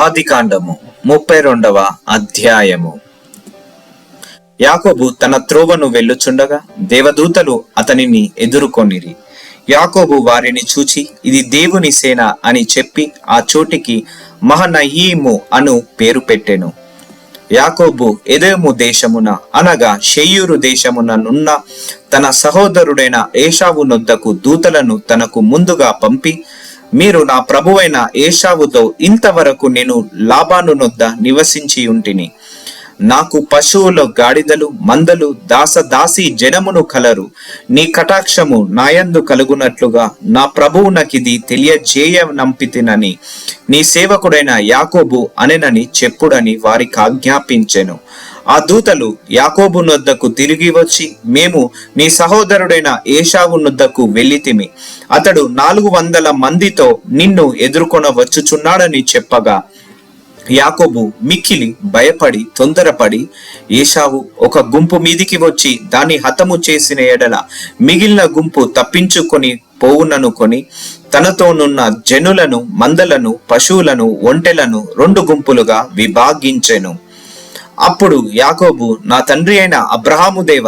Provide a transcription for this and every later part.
ఆదికాండము 32వ అధ్యాయము. యాకోబు తన త్రోవను వెళ్ళుచుండగా దేవదూతలు అతనిని ఎదుర్కొనిరి. యాకోబు వారిని చూచి, ఇది దేవుని సేన అని చెప్పి ఆ చోటికి మహనయీము అను పేరు పెట్టెను. యాకోబు ఎదోము దేశమున అనగా షెయూరు దేశమున నున్న తన సహోదరుడైన ఏశావు నొద్దకు దూతలను తనకు ముందుగా పంపి, మీరు నా ప్రభువైన ఏశావుతో ఇంతవరకు నేను లాబాను నొద్ద నివసించి ఉంటిని. నాకు పశువుల గాడిదలు మందలు దాసదాసి జనమును కలరు. నీ కటాక్షము నాయందు కలుగునట్లుగా నా ప్రభువునకిది తెలియజేయనంపితినని నీ సేవకుడైన యాకోబు అనెనని చెప్పుడని వారికి ఆజ్ఞాపించెను. ఆ దూతలు యాకోబు నొద్దకు తిరిగి వచ్చి, మేము నీ సహోదరుడైన ఏశావు నొద్దకు వెళ్ళితిమి. అతడు 400 మందితో నిన్ను ఎదుర్కొన వచ్చుచున్నాడని చెప్పగా యాకోబు మిక్కిలి భయపడి తొందరపడి, ఏశావు ఒక గుంపు మీదికి వచ్చి దాన్ని హతము చేసిన ఎడల మిగిలిన గుంపు తప్పించుకొని పోవుననుకొని తనతోనున్న జనులను మందలను పశువులను ఒంటెలను 2 గుంపులుగా విభాగించెను. అప్పుడు యాకోబు, నా తండ్రి అయిన అబ్రహాము దేవ,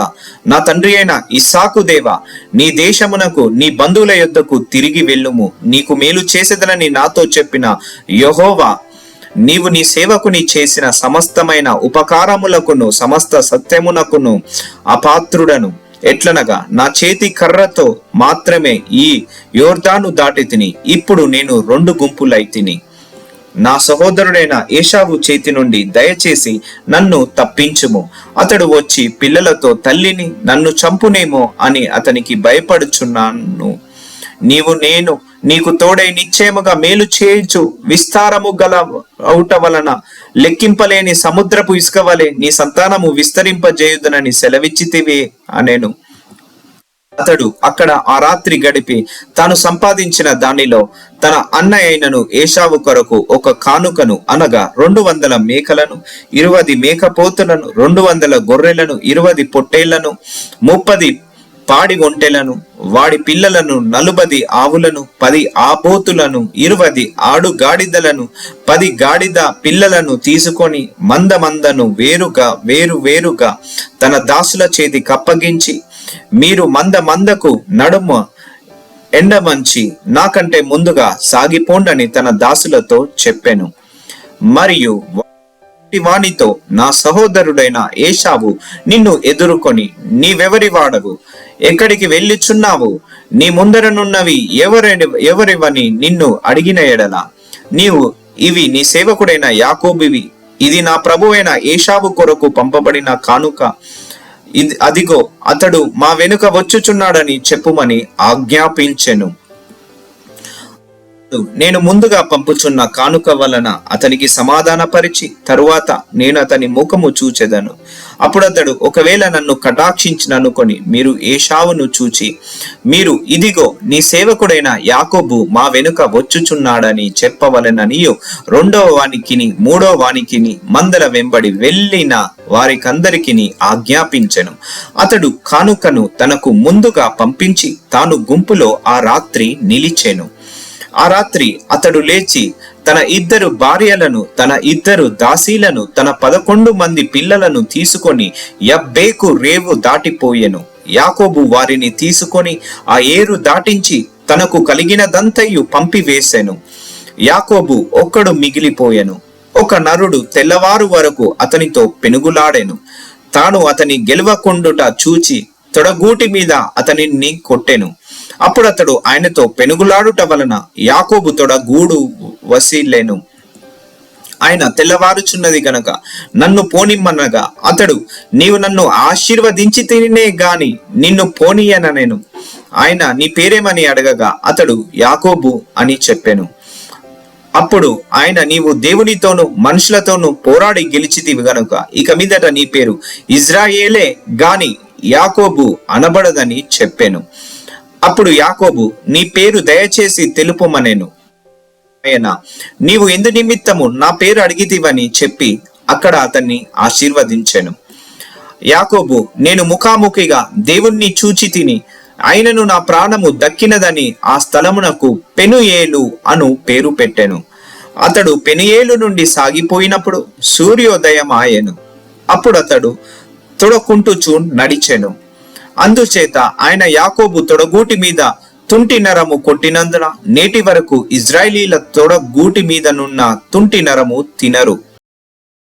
నా తండ్రి అయిన ఇస్సాకు దేవ, నీ దేశమునకు నీ బంధువుల యొద్దకు తిరిగి వెళ్ళుము. నీకు మేలు చేసేదనని నాతో చెప్పిన యెహోవా, నీవు నీ సేవకుని చేసిన సమస్తమైన ఉపకారములకును సమస్త సత్యమునకును అపాత్రుడను. ఎట్లనగా నా చేతి కర్రతో మాత్రమే ఈ యోర్దాను దాటి తిని, ఇప్పుడు నేను 2 గుంపులైతిని. నా సహోదరుడైన ఏశావు చేతి నుండి దయచేసి నన్ను తప్పించుము. అతడు వచ్చి పిల్లలతో తల్లిని నన్ను చంపునేమో అని అతనికి భయపడుచున్నాను. నేను నీకు తోడై నిశ్చయముగా మేలు చేయుచు విస్తారము గల అవుట వలన లెక్కింపలేని సముద్రపు ఇసుక వలె నీ సంతానము విస్తరింపజేయుదునని సెలవిచ్చితివే అనెను. అతడు అక్కడ ఆ రాత్రి గడిపి తాను సంపాదించిన దానిలో తన అన్న అయినను ఏశావు కొరకు ఒక కానుకను అనగా 200 మేకలను, 20 మేకపోతులను, 200 గొర్రెలను, 20 పొట్టేళ్లను, 30 పాడి ఒంటెలను, వాడి పిల్లలను, 40 ఆవులను, 10 ఆబోతులను, 20 ఆడు గాడిదలను, 10 గాడిద పిల్లలను తీసుకొని మందను వేరుగా తన దాసుల చేతి కప్పగించి, మీరు మందకు నడుమ ఎండమంచి నాకంటే ముందుగా సాగిపోండని తన దాసులతో చెప్పెను. మరియు వానితో, నా సహోదరుడైన ఏశావు నిన్ను ఎదుర్కొని, నీవెవరి వాడవు, ఎక్కడికి వెళ్ళిచున్నావు, నీ ముందరనున్నవి ఎవరివని నిన్ను అడిగిన ఎడల నీవు, ఇవి నీ సేవకుడైన యాకోబువి, ఇది నా ప్రభువైన ఏశావు కొరకు పంపబడిన కానుక, అదిగో అతడు మా వెనుక వచ్చుచున్నాడని చెప్పుమని ఆజ్ఞాపించెను. నేను ముందుగా పంపుచున్న కానుక వలన అతనికి సమాధానపరిచి తరువాత నేను అతని ముఖము చూచెదను. అప్పుడు అతడు ఒకవేళ నన్ను కటాక్షించిననుకొని మీరు ఏశావును చూచి, మీరు ఇదిగో నీ సేవకుడైన యాకోబు మా వెనుక వచ్చుచున్నాడని చెప్పవలెననియు 2వ వానికిని 3వ వానికిని మందల వెంబడి వెళ్ళిన వారికందరికిని ఆజ్ఞాపించెను. అతడు కానుకను తనకు ముందుగా పంపించి తాను గుంపులో ఆ రాత్రి నిలిచెను. ఆ రాత్రి అతడు లేచి తన 2 భార్యలను, తన 2 దాసీలను, తన 11 మంది పిల్లలను తీసుకొని యబ్బేకు రేవు దాటిపోయెను. యాకోబు వారిని తీసుకొని ఆ ఏరు దాటించి తనకు కలిగినదంతయు పంపివేసెను. యాకోబు ఒక్కడు మిగిలిపోయెను. ఒక నరుడు తెల్లవారు వరకు అతనితో పెనుగులాడెను. తాను అతని గెలవకుండుట చూచి తొడగూటి మీద అతనిని కొట్టెను. అప్పుడు అతడు ఆయనతో పెనుగులాడుట వలన యాకోబు తొడగూడు వసిలెను. ఆయన తెల్లవారుచున్నది గనక నన్ను పోనిమ్మనగా అతడు, నీవు నన్ను ఆశీర్వదించి తినే గాని నిన్ను పోనీయననెను. ఆయన, నీ పేరేమని అడగగా అతడు యాకోబు అని చెప్పెను. అప్పుడు ఆయన, నీవు దేవునితోనూ మనుషులతోనూ పోరాడి గెలిచితివి గనుక ఇక మీదట నీ పేరు ఇజ్రాయేలే గాని యాకోబు అనబడదని చెప్పెను. అప్పుడు యాకోబు, నీ పేరు దయచేసి తెలుపుమనెను. ఆయన, నీవు ఎందు నిమిత్తము నా పేరు అడిగితివని చెప్పి అక్కడ అతన్ని ఆశీర్వదించెను. యాకోబు, నేను ముఖాముఖిగా దేవుణ్ణి చూచి తిని ఆయనను నా ప్రాణము దక్కినదని ఆ స్థలమునకు పెనుయేలు అను పేరు పెట్టెను. అతడు పెనియేలు నుండి సాగిపోయినప్పుడు సూర్యోదయం ఆయను. అప్పుడు అతడు తొడకుంటుచూ నడిచెను. అందుచేత ఆయన యాకోబు తొడగూటి మీద తుంటి నరము కొట్టినందున నేటి వరకు ఇజ్రాయేలీల తొడగూటి మీదనున్న తుంటి నరము తినరు.